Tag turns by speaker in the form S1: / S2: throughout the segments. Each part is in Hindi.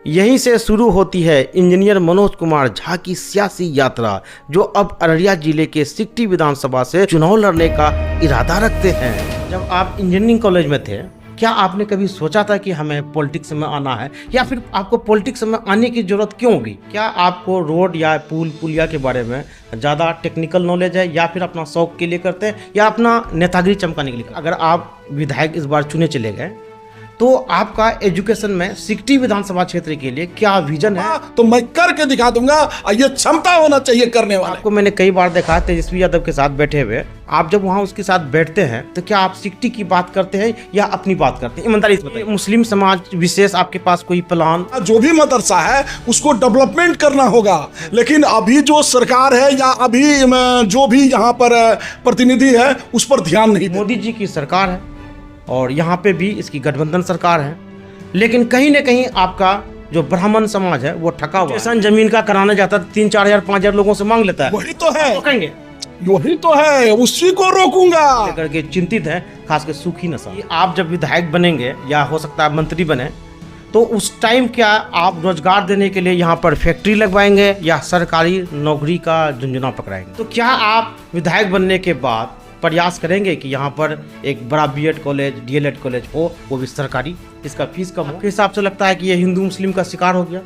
S1: यहीं से शुरू होती है इंजीनियर मनोज कुमार झा की सियासी यात्रा, जो अब अररिया जिले के सिकटी विधानसभा से चुनाव लड़ने का इरादा रखते हैं। जब आप इंजीनियरिंग कॉलेज में थे, क्या आपने कभी सोचा था कि हमें पॉलिटिक्स में आना है, या फिर आपको पॉलिटिक्स में आने की जरूरत क्यों हुई? क्या आपको रोड या पुलिया के बारे में ज़्यादा टेक्निकल नॉलेज है, या फिर अपना शौक के लिए करते हैं, या अपना नेतागिरी चमकाने के लिए? अगर आप विधायक इस बार चुने चले गए तो आपका एजुकेशन में सिकटी विधानसभा क्षेत्र के लिए क्या विजन है?
S2: तो मैं करके दिखा दूंगा, ये क्षमता होना चाहिए करने वाले।
S1: आपको मैंने कई बार देखा तेजस्वी यादव के साथ बैठे हुए, आप जब वहां उसके साथ बैठते हैं तो क्या आप सिकटी की बात करते हैं या अपनी बात करते हैं? ईमानदारी से बताइए। मुस्लिम समाज विशेष आपके पास कोई प्लान?
S2: जो भी मदरसा है उसको डेवलपमेंट करना होगा, लेकिन अभी जो सरकार है या अभी जो भी यहाँ पर प्रतिनिधि है उस पर ध्यान नहीं।
S1: मोदी जी की सरकार है और यहाँ पे भी इसकी गठबंधन सरकार है, लेकिन कहीं ना कहीं आपका जो ब्राह्मण समाज है वो ठका हुआ है। जमीन का कराना जाता है 3-4 हजार 5 हजार लोगों से मांग लेता है।
S2: वही तो है,
S1: रोकेंगे?
S2: वही तो है, उसी को रोकूंगा
S1: करके चिंतित है, खासकर सुखी नस्ल। आप जब विधायक बनेंगे या हो सकता है मंत्री बने, तो उस टाइम क्या आप रोजगार देने के लिए यहाँ पर फैक्ट्री लगवाएंगे या सरकारी नौकरी का झुंझुना पकड़ाएंगे? तो क्या आप विधायक बनने के बाद प्रयास करेंगे कि यहाँ पर एक बड़ा बीएड कॉलेज, डीएलएड कॉलेज हो, वो भी सरकारी, इसका फीस कम हो? हिसाब से लगता है कि ये हिंदू मुस्लिम का शिकार हो गया?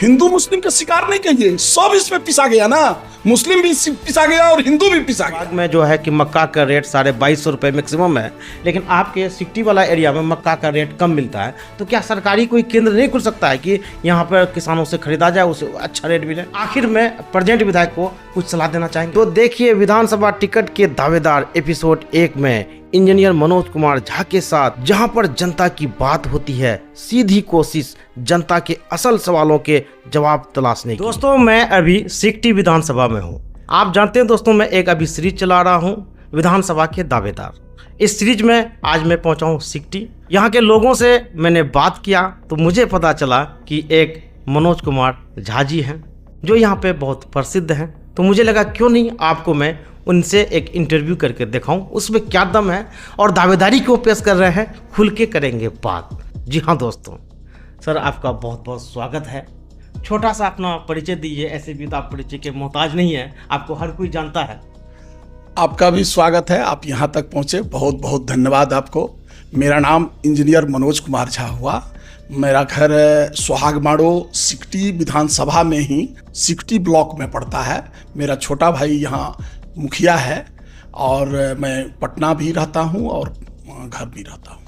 S2: हिंदू मुस्लिम का शिकार नहीं कहिए, सब इसमें पिसा गया ना। मुस्लिम भी पिसा गया और हिंदू भी पिसा गया।
S1: में जो है कि मक्का का रेट 2250 रुपये मैक्सिमम है, लेकिन आपके सिकटी वाला एरिया में मक्का का रेट कम मिलता है, तो क्या सरकारी कोई केंद्र नहीं खुल सकता है कि यहाँ पर किसानों से खरीदा जाए, उसे अच्छा रेट मिले? आखिर में प्रेजेंट विधायक को कुछ सलाह देना चाहेंगे? तो देखिए विधानसभा टिकट के दावेदार एपिसोड 1 में इंजीनियर मनोज कुमार झा के साथ, जहां पर जनता की बात होती है, सीधी कोशिश जनता के असल सवालों के जवाब तलाशने की। दोस्तों, मैं अभी सिकटी विधानसभा में हूं। आप जानते हैं दोस्तों, मैं एक अभी सीरीज चला रहा हूं, विधानसभा के दावेदार। इस सीरीज में आज मैं पहुंचा हूं सिकटी। यहां के लोगों से मैंने बात किया तो मुझे पता चला कि एक मनोज कुमार झा जी हैं जो यहाँ पे बहुत प्रसिद्ध हैं। तो मुझे लगा क्यों नहीं आपको मैं उनसे एक इंटरव्यू करके दिखाऊं, उसमें क्या दम है और दावेदारी क्यों पेश कर रहे हैं, खुल के करेंगे बात। जी हाँ दोस्तों, सर आपका बहुत बहुत स्वागत है। छोटा सा अपना परिचय दीजिए, ऐसे भी तो आप परिचय के मोहताज नहीं है, आपको हर कोई जानता है।
S2: आपका भी स्वागत है, आप यहाँ तक पहुँचे, बहुत बहुत धन्यवाद आपको। मेरा नाम इंजीनियर मनोज कुमार झा हुआ। मेरा घर सुहागमाड़ो सिकटी विधानसभा में ही सिकटी ब्लॉक में पड़ता है। मेरा छोटा भाई यहाँ मुखिया है और मैं पटना भी रहता हूँ और घर भी रहता हूँ।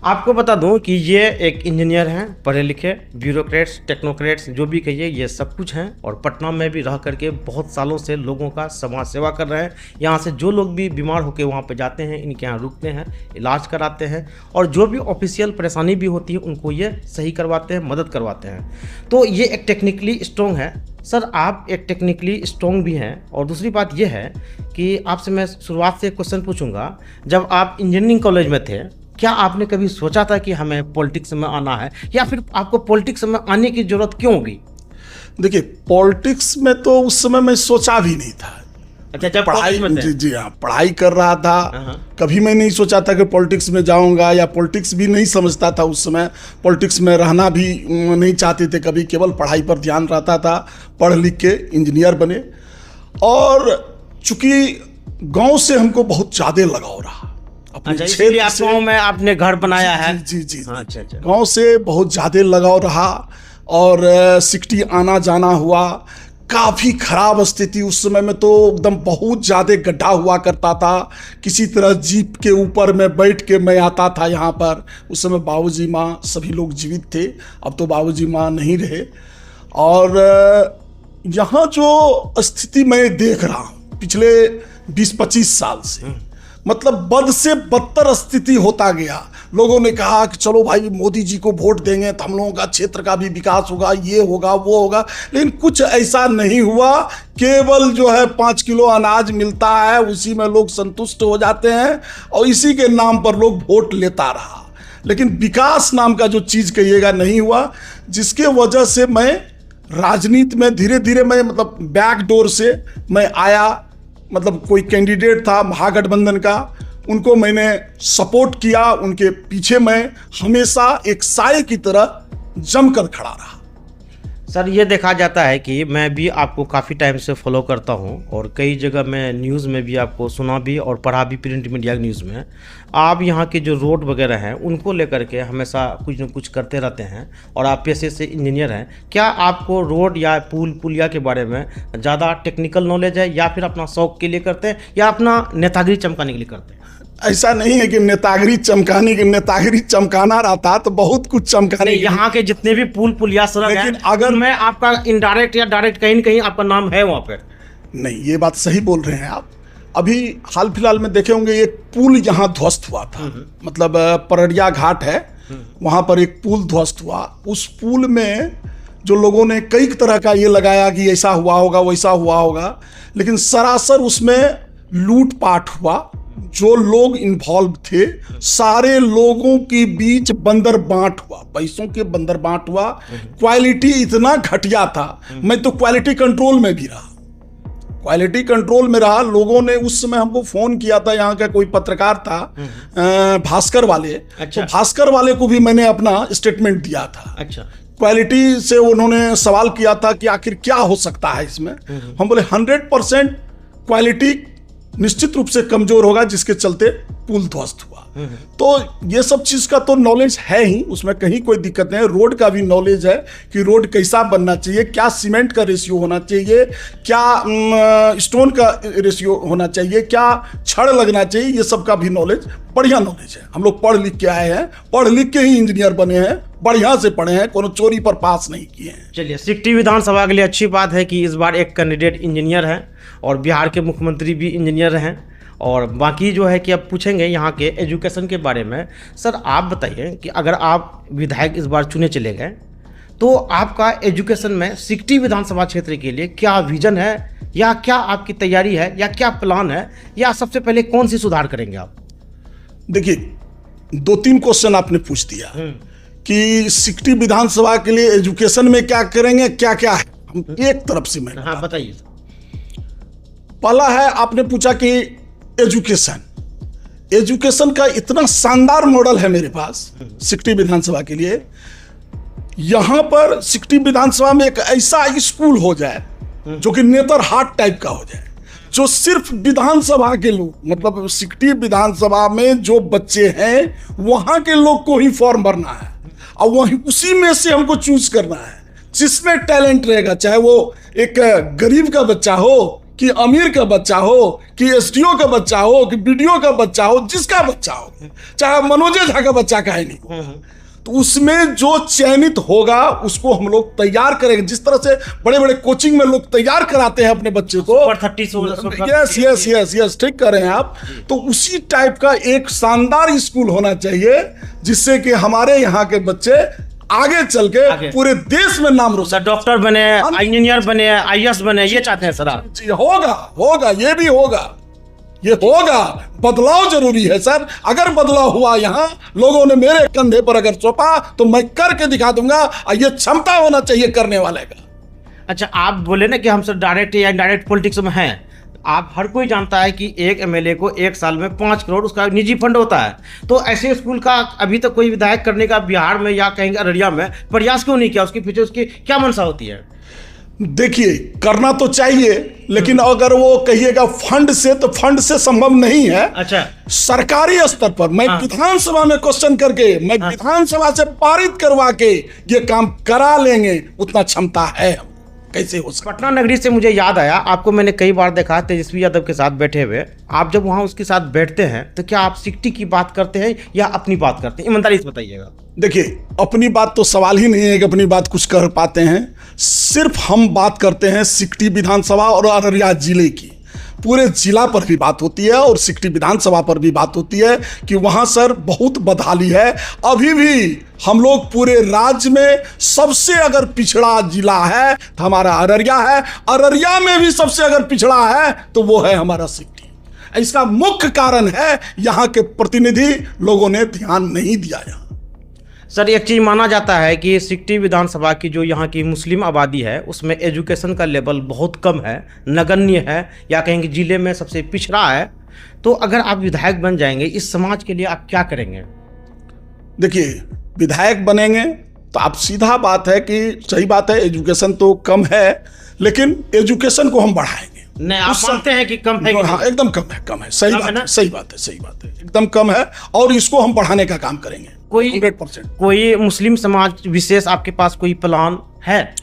S1: आपको बता दूं कि ये एक इंजीनियर हैं, पढ़े लिखे, ब्यूरोक्रेट्स, टेक्नोक्रेट्स जो भी कहिए, ये सब कुछ हैं, और पटना में भी रह करके बहुत सालों से लोगों का समाज सेवा कर रहे हैं। यहाँ से जो लोग भी बीमार होकर वहाँ पे जाते हैं, इनके यहाँ रुकते हैं, इलाज कराते हैं, और जो भी ऑफिशियल परेशानी भी होती है उनको ये सही करवाते हैं, मदद करवाते हैं। तो ये एक टेक्निकली स्ट्रॉन्ग है। सर, आप एक टेक्निकली स्ट्रॉन्ग भी हैं, और दूसरी बात यह है कि आपसे मैं शुरुआत से एक क्वेश्चन पूछूंगा। जब आप इंजीनियरिंग कॉलेज में थे, क्या आपने कभी सोचा था कि हमें पॉलिटिक्स में आना है, या फिर आपको पॉलिटिक्स में आने की जरूरत क्यों होगी?
S2: देखिए, पॉलिटिक्स में तो उस समय मैं सोचा भी नहीं था।
S1: अच्छा, जब
S2: पढ़ाई
S1: में थे?
S2: जी हाँ, पढ़ाई कर रहा था। कभी मैं नहीं सोचा था कि पॉलिटिक्स में जाऊंगा, या पॉलिटिक्स भी नहीं समझता था उस समय। पॉलिटिक्स में रहना भी नहीं चाहते थे कभी, केवल पढ़ाई पर ध्यान रहता था। पढ़ लिख के इंजीनियर बने, और चूंकि गांव से हमको बहुत ज़्यादा लगाव रहा।
S1: अपने क्षेत्र से में आपने घर बनाया है?
S2: जी जी,
S1: अच्छा।
S2: गांव से बहुत ज़्यादा लगाव रहा, और सिकटी आना जाना हुआ। काफ़ी खराब स्थिति उस समय में, तो एकदम बहुत ज़्यादा गड्ढा हुआ करता था। किसी तरह जीप के ऊपर में बैठ के मैं आता था यहाँ पर। उस समय बाबूजी माँ सभी लोग जीवित थे, अब तो बाबूजी माँ नहीं रहे। और यहाँ जो स्थिति मैं देख रहा हूँ पिछले 20-25 साल से, मतलब बद से बदतर स्थिति होता गया। लोगों ने कहा कि चलो भाई मोदी जी को वोट देंगे तो हम लोगों का क्षेत्र का भी विकास होगा, ये होगा वो होगा, लेकिन कुछ ऐसा नहीं हुआ। केवल जो है 5 किलो अनाज मिलता है, उसी में लोग संतुष्ट हो जाते हैं, और इसी के नाम पर लोग वोट लेता रहा। लेकिन विकास नाम का जो चीज़ कहिएगा नहीं हुआ, जिसके वजह से मैं राजनीति में धीरे धीरे मैं मतलब बैक डोर से मैं आया। मतलब कोई कैंडिडेट था महागठबंधन का, उनको मैंने सपोर्ट किया, उनके पीछे मैं हमेशा एक साये की तरह जमकर खड़ा रहा।
S1: सर ये देखा जाता है कि मैं भी आपको काफ़ी टाइम से फॉलो करता हूं और कई जगह मैं न्यूज़ में भी आपको सुना भी और पढ़ा भी, प्रिंट मीडिया न्यूज़ में। आप यहां के जो रोड वगैरह हैं उनको लेकर के हमेशा कुछ न कुछ करते रहते हैं और आप पेशे से इंजीनियर हैं। क्या आपको रोड या पुलिया के बारे में ज़्यादा टेक्निकल नॉलेज है, या फिर अपना शौक के लिए करते हैं, या अपना नेतागिरी चमकाने के लिए करते हैं?
S2: ऐसा नहीं है कि नेतागिरी चमकाना रहता तो बहुत कुछ चमकाने।
S1: यहाँ के जितने भी पुलिया सड़क है,
S2: लेकिन अगर
S1: मैं आपका इनडायरेक्ट या डायरेक्ट कहीं न कहीं आपका नाम है वहाँ पे।
S2: नहीं, ये बात सही बोल रहे हैं आप। अभी हाल फिलहाल में देखे होंगे एक पुल यहाँ ध्वस्त हुआ था, मतलब परड़िया घाट है, वहां पर एक पुल ध्वस्त हुआ। उस पुल में जो लोगों ने कई तरह का ये लगाया कि ऐसा हुआ होगा, वैसा हुआ होगा, लेकिन सरासर उसमें लूटपाट हुआ। जो लोग इन्वॉल्व थे सारे लोगों के बीच बंदर बांट हुआ, पैसों के बंदर बांट हुआ। क्वालिटी इतना घटिया था, मैं तो क्वालिटी कंट्रोल में भी रहा, लोगों ने उस समय हमको फोन किया था, यहाँ का कोई पत्रकार था भास्कर वाले।
S1: अच्छा।
S2: तो भास्कर वाले को भी मैंने अपना स्टेटमेंट दिया था।
S1: अच्छा।
S2: क्वालिटी से उन्होंने सवाल किया था कि आखिर क्या हो सकता है इसमें। हम बोले 100% क्वालिटी निश्चित रूप से कमजोर होगा, जिसके चलते पुल ध्वस्त हुआ। तो ये सब चीज का तो नॉलेज है ही, उसमें कहीं कोई दिक्कत नहीं है। रोड का भी नॉलेज है कि रोड कैसा बनना चाहिए, क्या सीमेंट का रेशियो होना चाहिए, क्या स्टोन का रेशियो होना चाहिए, क्या छड़ लगना चाहिए, ये सब का भी नॉलेज, बढ़िया नॉलेज है। हम लोग पढ़ लिख के आए हैं, पढ़ लिख के ही इंजीनियर बने हैं, बढ़िया से पढ़े हैं, कोनो चोरी पर पास नहीं किए हैं।
S1: चलिए, सिकटी विधानसभा के लिए अच्छी बात है कि इस बार एक कैंडिडेट इंजीनियर है और बिहार के मुख्यमंत्री भी इंजीनियर हैं। और बाकी जो है कि अब पूछेंगे यहाँ के एजुकेशन के बारे में। सर आप बताइए कि अगर आप विधायक इस बार चुने चले गए तो आपका एजुकेशन में सिकटी विधानसभा क्षेत्र के लिए क्या विजन है, या क्या आपकी तैयारी है, या क्या प्लान है, या सबसे पहले कौन सी सुधार करेंगे आप?
S2: देखिए, 2-3 क्वेश्चन आपने पूछ दिया कि सिकटी विधानसभा के लिए एजुकेशन में क्या करेंगे, क्या क्या है। हम एक तरफ से मैं
S1: बताइए।
S2: पहला है, आपने पूछा कि एजुकेशन का इतना शानदार मॉडल है मेरे पास सिकटी विधानसभा के लिए। यहां पर सिकटी विधानसभा में एक ऐसा स्कूल हो जाए जो कि नेतरहाट टाइप का हो जाए, जो सिर्फ विधानसभा के लोग, मतलब सिकटी विधानसभा में जो बच्चे हैं वहां के लोग को ही फॉर्म भरना है और वही उसी में से हमको चूज करना है। जिसमें टैलेंट रहेगा, चाहे वो एक गरीब का बच्चा हो कि अमीर का बच्चा हो, कि एसडीओ का बच्चा हो, कि बीडीओ का बच्चा हो, जिसका बच्चा हो, चाहे मनोज झा का बच्चा का है नहीं, तो उसमें जो चयनित होगा उसको हम लोग तैयार करेंगे। जिस तरह से बड़े बड़े कोचिंग में लोग तैयार कराते हैं अपने बच्चे को, यस ठीक कर रहे हैं आप, तो उसी टाइप का एक शानदार स्कूल होना चाहिए जिससे कि हमारे यहाँ के बच्चे आगे चल के पूरे देश में नाम रोशन,
S1: डॉक्टर बने, इंजीनियर बने, आईएएस बने, ये चाहते हैं सर आप?
S2: जी होगा, ये भी होगा, ये होगा। बदलाव जरूरी है सर। अगर बदलाव हुआ, यहाँ लोगों ने मेरे कंधे पर अगर सौंपा तो मैं करके दिखा दूंगा, और ये क्षमता होना चाहिए करने वाले का।
S1: अच्छा, आप बोले ना कि हम सर डायरेक्ट या इनडायरेक्ट पॉलिटिक्स में हैं। आप हर कोई जानता है कि एक एमएलए को 1 साल में 5 करोड़ उसका निजी फंड होता है। तो ऐसे स्कूल का अभी तक कोई विधायक करने का बिहार में या कहीं अररिया में प्रयास क्यों नहीं किया? उसके पीछे उसकी क्या मंशा होती है?
S2: देखिए, करना तो चाहिए, लेकिन अगर वो कहिएगा फंड से, तो फंड से संभव नहीं है।
S1: अच्छा,
S2: सरकारी स्तर पर मैं विधानसभा में क्वेश्चन करके, मैं विधानसभा से पारित करवा के ये काम करा लेंगे, उतना क्षमता है। कैसे हो सकता?
S1: पटना नगरी से मुझे याद आया, आपको मैंने कई बार देखा तेजस्वी यादव के साथ बैठे हुए। आप जब वहां उसके साथ बैठते हैं तो क्या आप सिकटी की बात करते हैं या अपनी बात करते हैं? ईमानदारी से बताइएगा।
S2: देखिए, अपनी बात तो सवाल ही नहीं है कि अपनी बात कुछ कर पाते हैं। सिर्फ हम बात करते हैं सिकटी विधानसभा और अररिया जिले की। पूरे जिला पर भी बात होती है और सिकटी विधानसभा पर भी बात होती है कि वहां सर बहुत बदहाली है। अभी भी हम लोग पूरे राज्य में सबसे अगर पिछड़ा जिला है तो हमारा अररिया है। अररिया में भी सबसे अगर पिछड़ा है तो वो है हमारा सिकटी। इसका मुख्य कारण है यहाँ के प्रतिनिधि लोगों ने ध्यान नहीं दिया। यहाँ
S1: सर एक चीज़ माना जाता है कि सिकटी विधानसभा की जो यहाँ की मुस्लिम आबादी है उसमें एजुकेशन का लेवल बहुत कम है, नगण्य है, या कहेंगे जिले में सबसे पिछड़ा है। तो अगर आप विधायक बन जाएंगे, इस समाज के लिए आप क्या करेंगे?
S2: देखिए, विधायक बनेंगे तो आप सीधा बात है कि सही बात है, एजुकेशन तो कम है, लेकिन एजुकेशन को हम बढ़ाएंगे।
S1: नहीं, आप मानते हैं कि कम है?
S2: हाँ, एकदम कम है, सही बात है, सही बात है, एकदम कम है, और इसको हम बढ़ाने का काम करेंगे।
S1: कोई
S2: 100%।
S1: कोई मुस्लिम समाज विशेष आपके पास कोई प्लान है?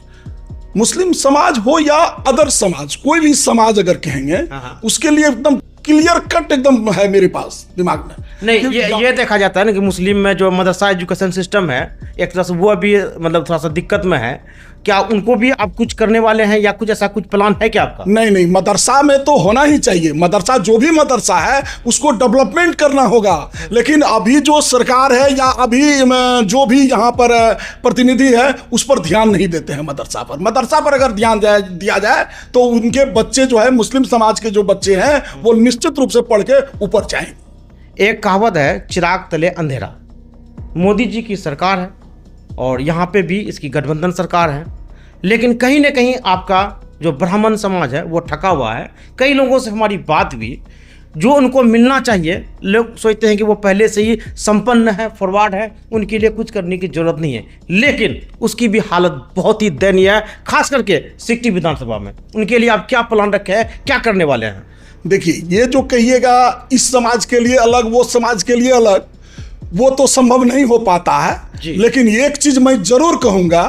S2: मुस्लिम समाज हो या अदर समाज, कोई भी समाज अगर कहेंगे, उसके लिए एकदम क्लियर कट एकदम है मेरे पास दिमाग में।
S1: नहीं, ये देखा जाता है ना कि मुस्लिम में जो मदरसा एजुकेशन सिस्टम है, एक तरह से वो अभी मतलब थोड़ा सा दिक्कत में है। क्या उनको भी आप कुछ करने वाले हैं या कुछ ऐसा कुछ प्लान है क्या आपका?
S2: नहीं, मदरसा में तो होना ही चाहिए। मदरसा, जो भी मदरसा है उसको डेवलपमेंट करना होगा। लेकिन अभी जो सरकार है या अभी जो भी यहाँ पर प्रतिनिधि है, उस पर ध्यान नहीं देते हैं। मदरसा पर अगर ध्यान दिया जाए तो उनके बच्चे जो है, मुस्लिम समाज के जो बच्चे हैं, वो निश्चित रूप से पढ़ के ऊपर जाएंगे।
S1: एक कहावत है, चिराग तले अंधेरा। मोदी जी की सरकार है और यहाँ पे भी इसकी गठबंधन सरकार है, लेकिन कहीं ना कहीं आपका जो ब्राह्मण समाज है वो ठका हुआ है। कई लोगों से हमारी बात हुई, जो उनको मिलना चाहिए, लोग सोचते हैं कि वो पहले से ही संपन्न है, फॉरवर्ड है, उनके लिए कुछ करने की जरूरत नहीं है, लेकिन उसकी भी हालत बहुत ही दयनीय है, खास करके सिकटी विधानसभा में। उनके लिए आप क्या प्लान रखे हैं, क्या करने वाले हैं?
S2: देखिए, ये जो कहिएगा इस समाज के लिए अलग, वो समाज के लिए अलग, वो तो संभव नहीं हो पाता है। लेकिन एक चीज मैं जरूर कहूंगा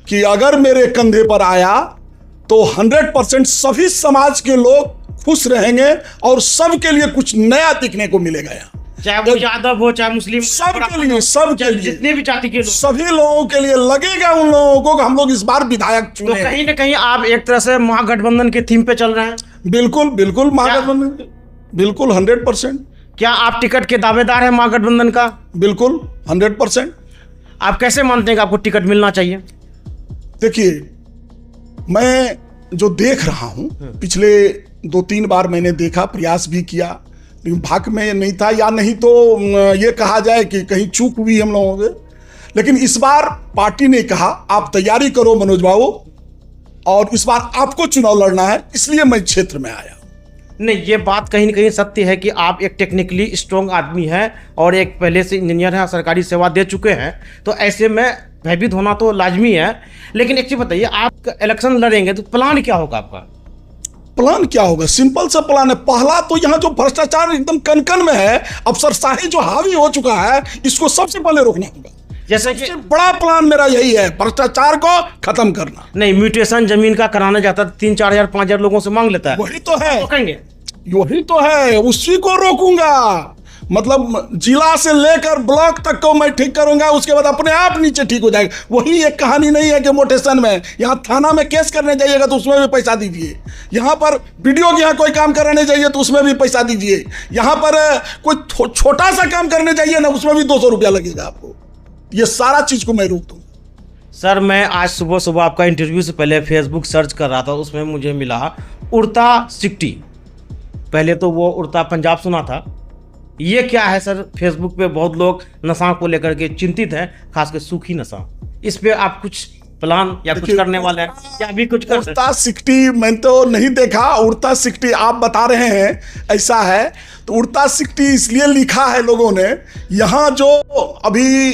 S2: कि अगर मेरे कंधे पर आया तो 100% सभी समाज के लोग खुश रहेंगे और सबके लिए कुछ नया सीखने को मिलेगा। यहाँ
S1: चाहे वो यादव हो, चाहे मुस्लिम,
S2: सबके लिए
S1: जितने भी जाति के लोग,
S2: सभी लोगों के लिए लगेगा उन लोगों को कि हम लोग इस बार विधायक चुने।
S1: तो कहीं ना कहीं आप एक तरह से महागठबंधन के थीम पे चल रहे हैं।
S2: बिल्कुल महागठबंधन, बिल्कुल 100%।
S1: क्या आप टिकट के दावेदार हैं महागठबंधन का?
S2: बिल्कुल 100%।
S1: आप कैसे मानते हैं कि आपको टिकट मिलना चाहिए?
S2: देखिए, मैं जो देख रहा हूं, पिछले 2-3 बार मैंने देखा, प्रयास भी किया, लेकिन भाग्य में नहीं था, या नहीं तो ये कहा जाए कि कहीं चूक हुई हम लोगों से। लेकिन इस बार पार्टी ने कहा आप तैयारी करो मनोज बाबू, और इस बार आपको चुनाव लड़ना है, इसलिए मैं क्षेत्र में आया।
S1: नहीं, ये बात कहीं ना कहीं सत्य है कि आप एक टेक्निकली स्ट्रॉन्ग आदमी हैं और एक पहले से इंजीनियर हैं, सरकारी सेवा दे चुके हैं, तो ऐसे में भयभीत होना तो लाजमी है। लेकिन एक चीज बताइए, आप इलेक्शन लड़ेंगे तो प्लान क्या होगा आपका?
S2: प्लान क्या होगा? सिंपल सा प्लान है। पहला तो यहाँ जो भ्रष्टाचार एकदम कन में है, अफसरशाही जो हावी हो चुका है, इसको सबसे पहले रोकना होगा।
S1: जैसे कि
S2: बड़ा प्लान मेरा यही है, भ्रष्टाचार को खत्म करना।
S1: नहीं, म्यूटेशन जमीन का कराना जाता है, 3-4 हजार 5 हजार लोगों से मांग लेता है।
S2: वही तो है,
S1: रोकेंगे,
S2: वही तो है, उसी को रोकूंगा। मतलब जिला से लेकर ब्लॉक तक को मैं ठीक करूंगा, उसके बाद अपने आप नीचे ठीक हो जाएगा। वही एक कहानी नहीं है कि मोटेशन में यहाँ थाना में केस करने जाइएगा तो उसमें भी पैसा दीजिए, यहाँ पर वीडियो के यहाँ कोई काम कराने जाइए तो उसमें भी पैसा दीजिए, यहाँ पर कोई छोटा सा काम करने जाइए ना, उसमें भी 200 रुपया लगेगा आपको। ये सारा चीज को मैं रोक दूंगा।
S1: सर, मैं आज सुबह आपका इंटरव्यू से पहले फेसबुक सर्च कर रहा था, उसमें मुझे मिला उड़ता सिकटी। पहले तो वो उड़ता पंजाब सुना था, ये क्या है सर? फेसबुक पे बहुत लोग नशा को लेकर के चिंतित हैं, खासकर सूखी नशा। इस पे आप कुछ प्लान या कुछ करने वाले हैं या अभी कुछ कर?
S2: उड़ता सिकटी मैंने तो नहीं देखा, उड़ता सिकटी आप बता रहे हैं ऐसा है, तो उड़ता सिकटी इसलिए लिखा है लोगों ने। यहाँ जो अभी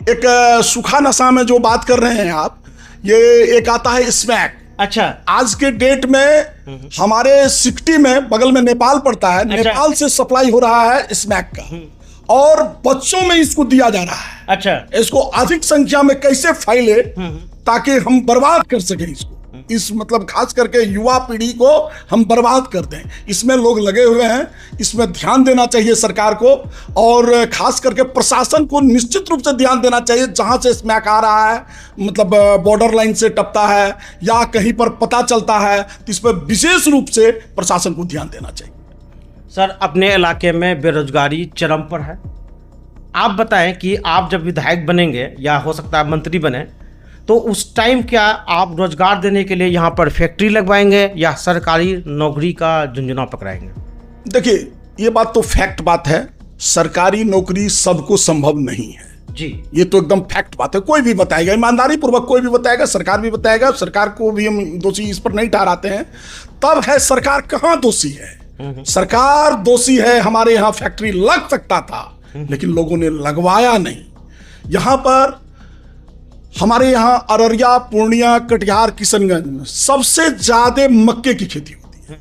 S2: एक सूखा नशा में जो बात कर रहे हैं आप, ये एक आता है स्मैक।
S1: अच्छा,
S2: आज के डेट में हमारे सिकटी में, बगल में नेपाल पड़ता है, नेपाल से सप्लाई हो रहा है स्मैक का, और बच्चों में इसको दिया जा रहा है।
S1: अच्छा,
S2: इसको अधिक संख्या में कैसे फैले ताकि हम बर्बाद कर सके इसको, इस मतलब खास करके युवा पीढ़ी को हम बर्बाद कर दें, इसमें लोग लगे हुए हैं। इसमें ध्यान देना चाहिए सरकार को, और खास करके प्रशासन को निश्चित रूप से ध्यान देना चाहिए। जहां से स्मैक आ रहा है, मतलब बॉर्डर लाइन से टपता है या कहीं पर पता चलता है, तो इस पर विशेष रूप से प्रशासन को ध्यान देना चाहिए।
S1: सर, अपने इलाके में बेरोजगारी चरम पर है। आप बताएं कि आप जब विधायक बनेंगे या हो सकता है मंत्री बने, तो उस टाइम क्या आप रोजगार देने के लिए यहाँ पर फैक्ट्री लगवाएंगे या सरकारी नौकरी का झुंझुना पकड़ाएंगे?
S2: देखिए, ये बात तो फैक्ट बात है, सरकारी नौकरी सबको संभव नहीं है
S1: जी,
S2: ये तो एकदम फैक्ट बात है। कोई भी बताएगा, ईमानदारी पूर्वक कोई भी बताएगा, सरकार भी बताएगा। सरकार को भी हम दोषी इस पर नहीं ठहराते हैं। तब है सरकार कहाँ दोषी है? सरकार दोषी है, हमारे यहाँ फैक्ट्री लग सकता था लेकिन लोगों ने लगवाया नहीं। यहाँ पर हमारे यहाँ अररिया, पूर्णिया, कटिहार, किशनगंज में सबसे ज्यादा मक्के की खेती होती है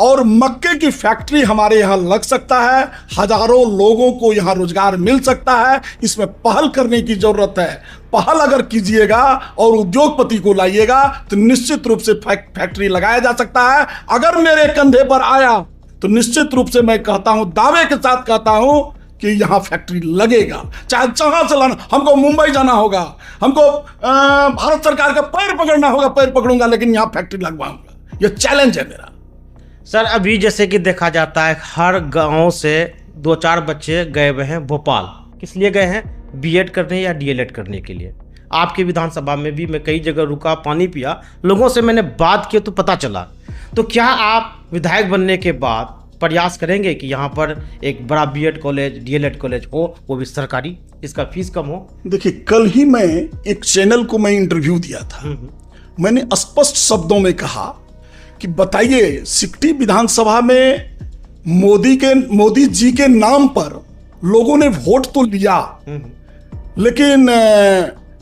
S2: और मक्के की फैक्ट्री हमारे यहाँ लग सकता है। हजारों लोगों को यहाँ रोजगार मिल सकता है। इसमें पहल करने की जरूरत है। पहल अगर कीजिएगा और उद्योगपति को लाइएगा तो निश्चित रूप से फैक्ट्री लगाया जा सकता है। अगर मेरे कंधे पर आया तो निश्चित रूप से मैं कहता हूं, दावे के साथ कहता हूं कि यहाँ फैक्ट्री लगेगा। चाहे जहां से लाना, हमको मुंबई जाना होगा, हमको भारत सरकार का पैर पकड़ना होगा, पैर पकड़ूंगा, लेकिन यहाँ फैक्ट्री लगवाऊंगा। ये चैलेंज है मेरा।
S1: सर अभी जैसे कि देखा जाता है हर गांव से 2-4 बच्चे गए हुए हैं भोपाल। किस लिए गए हैं? बीएड करने या डीएलएड करने के लिए। आपकी विधानसभा में भी मैं कई जगह रुका, पानी पिया, लोगों से मैंने बात की तो पता चला। तो क्या आप विधायक बनने के बाद प्रयास करेंगे कि यहाँ पर एक बड़ा बीएड कॉलेज, डीएलएड कॉलेज हो, वो भी सरकारी, इसका फीस कम हो?
S2: देखिए, कल ही मैं एक चैनल को मैं इंटरव्यू दिया था। मैंने स्पष्ट शब्दों में कहा कि बताइए, सिकटी विधानसभा में मोदी जी के नाम पर लोगों ने वोट तो लिया, लेकिन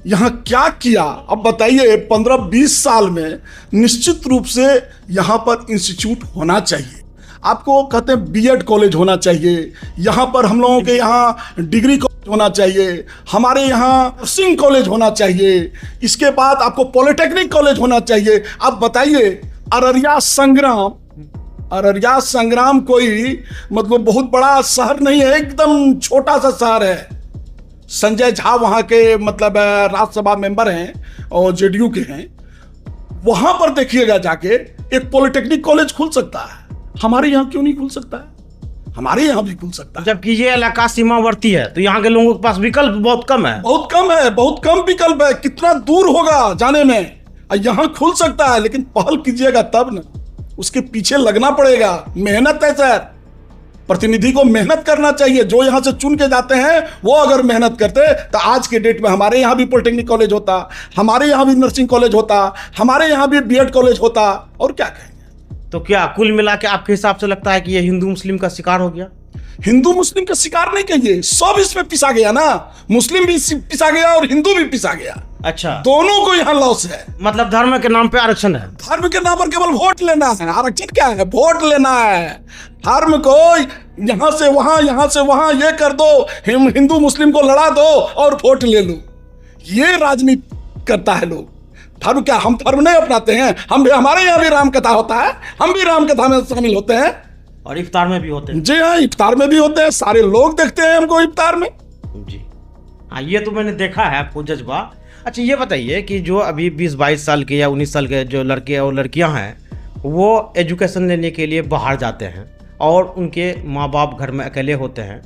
S2: यहाँ क्या किया? अब बताइए, 15-20 साल में निश्चित रूप से यहाँ पर इंस्टीट्यूट होना चाहिए। आपको कहते हैं बीएड कॉलेज होना चाहिए, यहाँ पर हम लोगों के यहाँ डिग्री कॉलेज होना चाहिए, हमारे यहाँ नर्सिंग कॉलेज होना चाहिए, इसके बाद आपको पॉलिटेक्निक कॉलेज होना चाहिए। अब बताइए, अररिया संग्राम कोई मतलब बहुत बड़ा शहर नहीं है, एकदम छोटा सा शहर है। संजय झा वहाँ के मतलब राज्यसभा मेंबर हैं और जेडीयू के हैं। वहां पर देखिएगा जाके, एक पॉलिटेक्निक कॉलेज खुल सकता है। हमारे यहाँ क्यों नहीं खुल सकता है? हमारे यहाँ भी खुल सकता है।
S1: जबकि ये इलाका सीमावर्ती है तो यहाँ के लोगों के पास विकल्प बहुत कम है।
S2: बहुत कम विकल्प है। कितना दूर होगा जाने में। यहाँ खुल सकता है, लेकिन पहल कीजिएगा तब ना। उसके पीछे लगना पड़ेगा। मेहनत है सर, प्रतिनिधि को मेहनत करना चाहिए। जो यहाँ से चुन के जाते हैं वो अगर मेहनत करते तो आज के डेट में हमारे यहाँ भी पॉलिटेक्निक कॉलेज होता, हमारे यहाँ भी नर्सिंग कॉलेज होता, हमारे यहाँ भी बीएड कॉलेज होता। और क्या कहेंगे?
S1: तो क्या कुल मिला के आपके हिसाब से लगता है कि ये हिंदू मुस्लिम का शिकार हो गया?
S2: हिंदू मुस्लिम का शिकार नहीं कहिए, सब इसमें पिसा गया ना। मुस्लिम भी पिसा गया और हिंदू भी पिसा गया।
S1: अच्छा,
S2: दोनों को यहाँ लॉस है।
S1: मतलब धर्म के नाम पे आरक्षण है।
S2: धर्म के नाम पर केवल वोट लेना है। आरक्षण क्या है? वोट लेना है। धर्म को यहाँ से वहां ये कर दो, हिंदू मुस्लिम को लड़ा दो और वोट ले लो। ये राजनीति करता है लोग। धर्म क्या? हम धर्म नहीं अपनाते हैं। हमारे यहाँ भी राम कथा होता है, हम भी राम कथा में शामिल होते हैं
S1: और इफ्तार में भी होते हैं।
S2: जी हाँ, इफ्तार में भी होते हैं। सारे लोग देखते हैं हमको इफ्तार में।
S1: जी हाँ, ये तो मैंने देखा है आपको जज्बा। अच्छा, ये बताइए कि जो अभी 20-22 साल के या 19 साल के जो लड़के और लड़कियां हैं, वो एजुकेशन लेने के लिए बाहर जाते हैं और उनके माँ बाप घर में अकेले होते हैं।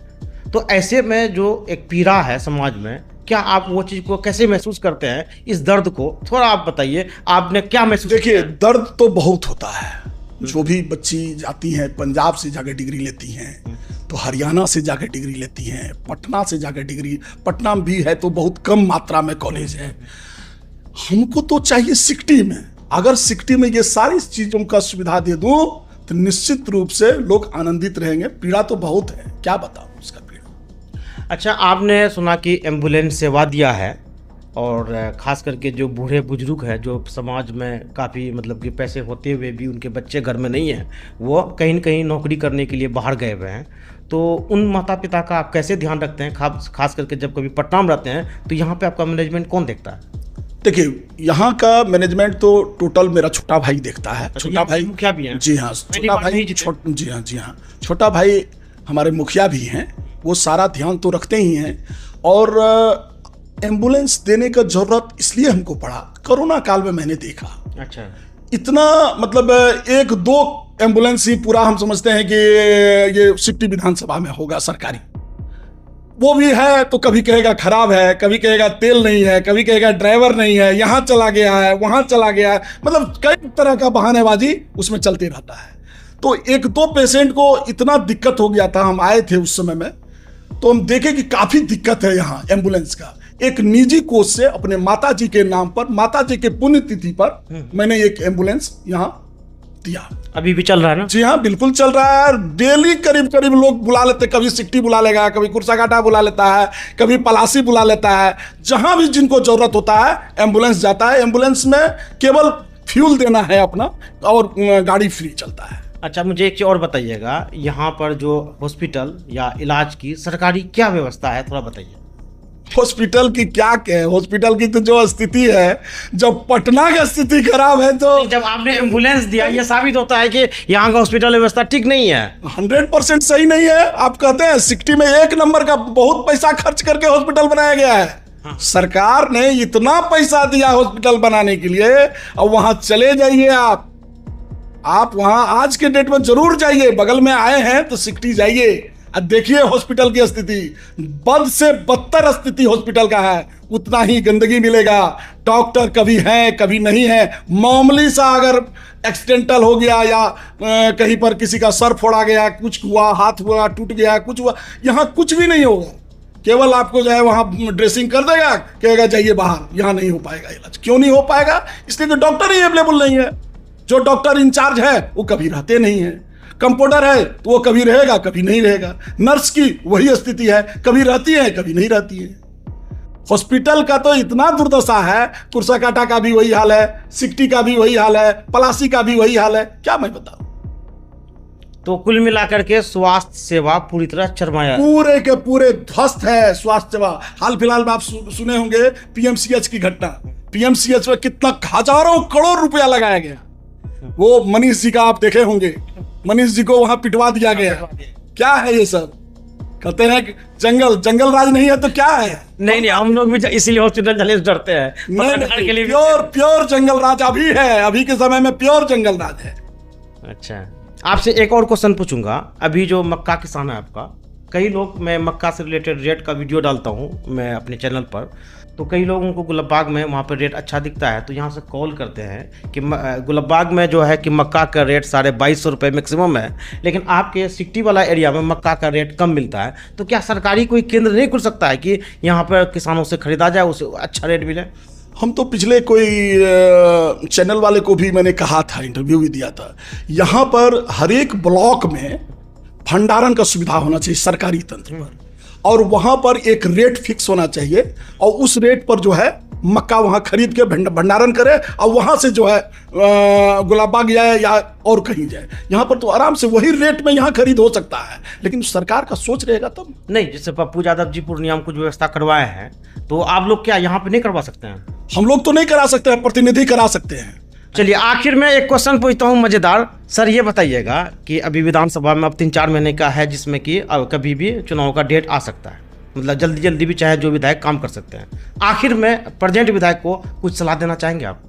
S1: तो ऐसे में जो एक पीड़ा है समाज में, क्या आप वो चीज़ को कैसे महसूस करते हैं? इस दर्द को थोड़ा आप बताइए, आपने क्या महसूस?
S2: देखिए, दर्द तो बहुत होता है। जो भी बच्ची जाती हैं, पंजाब से जाकर डिग्री लेती हैं, तो हरियाणा से जाकर डिग्री लेती हैं, पटना से जाकर डिग्री, पटना में भी है तो बहुत कम मात्रा में कॉलेज है। हमको तो चाहिए सिकटी में। अगर सिकटी में ये सारी चीज़ों का सुविधा दे दूं तो निश्चित रूप से लोग आनंदित रहेंगे। पीड़ा तो बहुत है, क्या बताऊं उसका पीड़ा।
S1: अच्छा, आपने सुना कि एम्बुलेंस सेवा दिया है और ख़ास करके जो बूढ़े बुजुर्ग हैं, जो समाज में काफ़ी मतलब कि पैसे होते हुए भी उनके बच्चे घर में नहीं हैं, वो कहीं न कहीं नौकरी करने के लिए बाहर गए हुए हैं, तो उन माता पिता का आप कैसे ध्यान रखते हैं? खास करके जब कभी पटना में रहते हैं तो यहाँ पे आपका मैनेजमेंट कौन देखता है?
S2: देखिए, यहाँ का मैनेजमेंट तो टोटल मेरा छोटा भाई देखता है। छोटा भाई
S1: मुखिया भी हैं?
S2: जी हाँ, छोटा भाई जी हाँ, छोटा भाई हमारे मुखिया भी हैं। वो सारा ध्यान तो रखते ही हैं। और एम्बुलेंस देने का जरूरत इसलिए हमको पड़ा, कोरोना काल में मैंने देखा।
S1: अच्छा,
S2: इतना मतलब 1-2 एम्बुलेंस ही पूरा हम समझते हैं कि ये सिकटी विधानसभा में होगा सरकारी। वो भी है तो कभी कहेगा खराब है, कभी कहेगा तेल नहीं है, कभी कहेगा ड्राइवर नहीं है, यहाँ चला गया है, वहाँ चला गया है, मतलब कई तरह का बहानेबाजी उसमें चलते रहता है। तो 1-2 पेशेंट को इतना दिक्कत हो गया था। हम आए थे उस समय में, तो हम देखे कि काफी दिक्कत है यहाँ एम्बुलेंस का। एक निजी कोष से अपने माताजी के नाम पर, माताजी के पुण्यतिथि पर मैंने एक एम्बुलेंस यहाँ दिया।
S1: अभी भी चल रहा है ना?
S2: जी हाँ, बिल्कुल चल रहा है। डेली करीब करीब लोग बुला लेते, कभी सिकटी बुला लेगा, कभी कुर्साकाटा बुला लेता है, कभी पलासी बुला लेता है। जहां भी जिनको जरूरत होता है एम्बुलेंस जाता है। एम्बुलेंस में केवल फ्यूल देना है अपना और गाड़ी फ्री चलता है।
S1: अच्छा, मुझे एक चीज़ और बताइएगा, यहाँ पर जो हॉस्पिटल या इलाज की सरकारी क्या व्यवस्था है, थोड़ा बताइए।
S2: हॉस्पिटल की क्या कहे, हॉस्पिटल की तो जो स्थिति है, जब पटना की स्थिति खराब है तो
S1: जब आपने एम्बुलेंस दिया, ये साबित होता है कि यहाँ का हॉस्पिटल व्यवस्था ठीक नहीं है।
S2: 100% सही नहीं है। आप कहते हैं सिकटी में 1 नंबर का बहुत पैसा खर्च करके हॉस्पिटल बनाया गया है।
S1: हाँ।
S2: सरकार ने इतना पैसा दिया हॉस्पिटल बनाने के लिए, और वहां चले जाइए आप वहां आज के डेट में जरूर जाइए। बगल में आए हैं तो सिकटी जाइए और देखिए हॉस्पिटल की स्थिति। बद से बदतर स्थिति हॉस्पिटल का है। उतना ही गंदगी मिलेगा, डॉक्टर कभी हैं कभी नहीं है। मामूली सा अगर एक्सीडेंटल हो गया या कहीं पर किसी का सर फोड़ा गया, कुछ हुआ, हाथ हुआ, टूट गया, कुछ हुआ, यहाँ कुछ भी नहीं होगा। केवल आपको जो है वहाँ ड्रेसिंग कर देगा, कहेगा जाइए बाहर। यहाँ नहीं हो पाएगा इलाज। क्यों नहीं हो पाएगा? इसलिए कि डॉक्टर ही अवेलेबल नहीं है। जो डॉक्टर इंचार्ज है वो कभी रहते नहीं है। कंपाउंडर है तो वो कभी रहेगा कभी नहीं रहेगा। नर्स की वही स्थिति है, कभी रहती है कभी नहीं रहती है। हॉस्पिटल का तो इतना दुर्दशा है, कुर्साकाटा का भी वही हाल है, सिकटी का भी वही हाल है, पलासी का भी वही हाल है। क्या मैं बताऊं?
S1: तो कुल मिलाकर के स्वास्थ्य सेवा पूरी तरह चरमाया,
S2: पूरे के पूरे ध्वस्त है स्वास्थ्य सेवा। हाल फिलहाल में आप सुने होंगे पीएमसीएच की घटना। पीएमसीएच में कितना हजारों करोड़ रुपया लगाया गया। वो मनीष जी का आप देखे होंगे, मनीष जी को वहां पिटवा दिया गया। क्या है ये सब? कहते हैं कि जंगल राज नहीं है तो क्या है?
S1: नहीं, हम लोग भी इसीलिए हॉस्पिटल जाने से डरते हैं।
S2: नहीं, के लिए प्योर जंगल राज अभी है। अभी के समय में प्योर जंगल राज है।
S1: अच्छा, आपसे एक और क्वेश्चन पूछूंगा। अभी जो मक्का किसान है आपका, कई लोग, मैं मक्का से रिलेटेड रेट का वीडियो डालता हूँ मैं अपने चैनल पर, तो कई लोगों को गुलबाग में वहाँ पर रेट अच्छा दिखता है तो यहाँ से कॉल करते हैं कि गुलबाग में जो है कि मक्का का रेट 2250 रुपये मैक्सिमम है, लेकिन आपके सिकटी वाला एरिया में मक्का का रेट कम मिलता है। तो क्या सरकारी कोई केंद्र नहीं खुल सकता है कि यहाँ पर किसानों से खरीदा जाए, उसे अच्छा रेट मिले?
S2: हम तो पिछले कोई चैनल वाले को भी मैंने कहा था, इंटरव्यू भी दिया था, यहाँ पर हर एक ब्लॉक में भंडारण का सुविधा होना चाहिए सरकारी तंत्र पर, और वहाँ पर एक रेट फिक्स होना चाहिए और उस रेट पर जो है मक्का वहाँ खरीद के भंडारण करे और वहाँ से जो है गुलाबबाग जाए या और कहीं जाए। यहाँ पर तो आराम से वही रेट में यहाँ खरीद हो सकता है, लेकिन सरकार का सोच रहेगा तब।
S1: नहीं, जैसे पप्पू यादव जी पूर्णिया में कुछ व्यवस्था करवाए हैं, तो आप लोग क्या यहाँ पे नहीं करवा सकते हैं?
S2: हम लोग तो नहीं करा सकते हैं, प्रतिनिधि करा सकते हैं।
S1: चलिए, आखिर में एक क्वेश्चन पूछता हूँ मजेदार। सर ये बताइएगा कि अभी विधानसभा में अब 3-4 महीने का है, जिसमें कि अब कभी भी चुनाव का डेट आ सकता है, मतलब जल्दी जल्दी भी चाहे जो विधायक काम कर सकते हैं। आखिर में प्रेजेंट विधायक को कुछ सलाह देना चाहेंगे आप?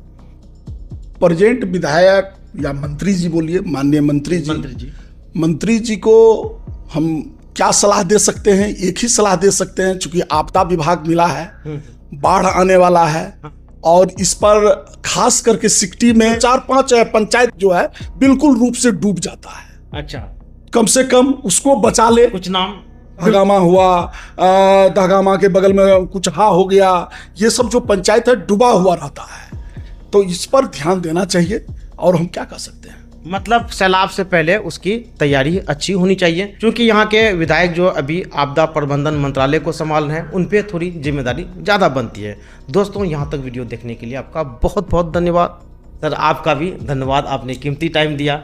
S2: प्रेजेंट विधायक या मंत्री जी बोलिए, माननीय मंत्री जी को हम क्या सलाह दे सकते हैं? एक ही सलाह दे सकते हैं, चूंकि आपदा विभाग मिला है, बाढ़ आने वाला है और इस पर खास करके सिकटी में 4-5 पंचायत जो है बिल्कुल रूप से डूब जाता है।
S1: अच्छा,
S2: कम से कम उसको बचा ले।
S1: कुछ नाम
S2: दहगामा हुआ, दहगामा के बगल में कुचहा हो गया, ये सब जो पंचायत है डूबा हुआ रहता है, तो इस पर ध्यान देना चाहिए। और हम क्या कर सकते हैं?
S1: मतलब सैलाब से पहले उसकी तैयारी अच्छी होनी चाहिए, क्योंकि यहाँ के विधायक जो अभी आपदा प्रबंधन मंत्रालय को संभाल रहे हैं, उन पे थोड़ी जिम्मेदारी ज़्यादा बनती है। दोस्तों, यहाँ तक वीडियो देखने के लिए आपका बहुत बहुत धन्यवाद। सर आपका भी धन्यवाद, आपने कीमती टाइम दिया।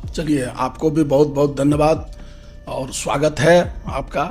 S2: चलिए, आपको भी बहुत बहुत धन्यवाद और स्वागत है आपका।